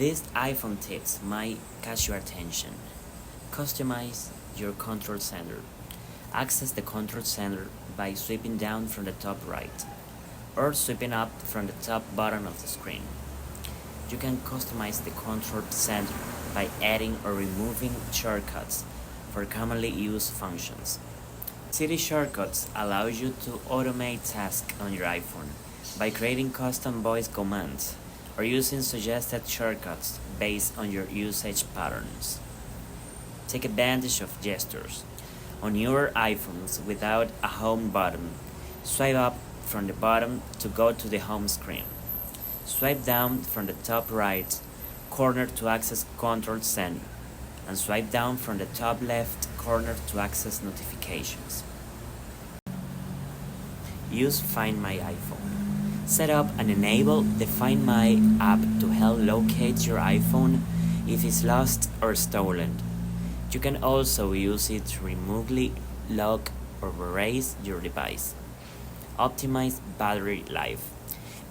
These iPhone tips might catch your attention. Customize your control center. Access the control center by sweeping down from the top right or sweeping up from the top bottom of the screen. You can customize the control center by adding or removing shortcuts for commonly used functions. City shortcuts allow you to automate tasks on your iPhone by creating custom voice commands or using suggested shortcuts based on your usage patterns. Take advantage of gestures. On your iPhones without a home button, swipe up from the bottom to go to the home screen. Swipe down from the top right corner to access Control Center, and swipe down from the top left corner to access notifications. Use Find My iPhone. Set up and enable the Find My app to help locate your iPhone if it's lost or stolen. You can also use it to remotely lock or erase your device. Optimize battery life.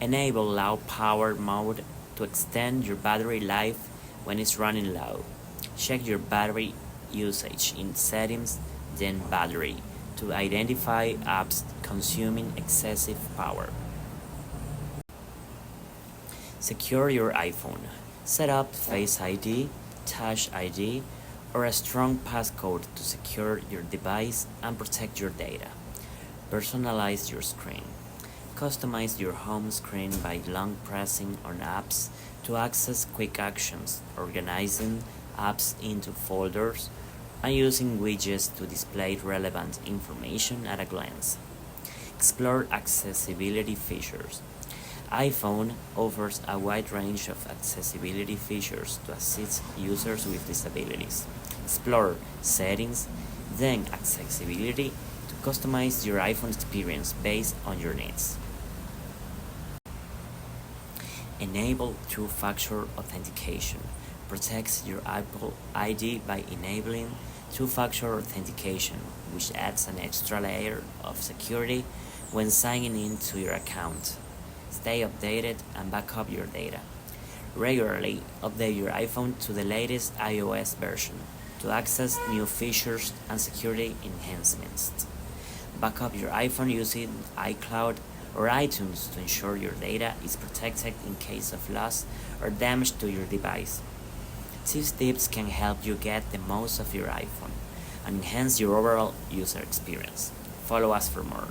Enable low power mode to extend your battery life when it's running low. Check your battery usage in Settings, then Battery, to identify apps consuming excessive power. Secure your iPhone. Set up Face ID, Touch ID, or a strong passcode to secure your device and protect your data. Personalize your screen. Customize your home screen by long pressing on apps to access quick actions, organizing apps into folders, and using widgets to display relevant information at a glance. Explore accessibility features. iPhone offers a wide range of accessibility features to assist users with disabilities. Explore Settings, then Accessibility to customize your iPhone experience based on your needs. Enable two-factor authentication. Protects your Apple ID by enabling two-factor authentication, which adds an extra layer of security when signing in to your account. Stay updated and back up your data. Regularly update your iPhone to the latest iOS version to access new features and security enhancements. Back up your iPhone using iCloud or iTunes to ensure your data is protected in case of loss or damage to your device. These tips can help you get the most of your iPhone and enhance your overall user experience. Follow us for more.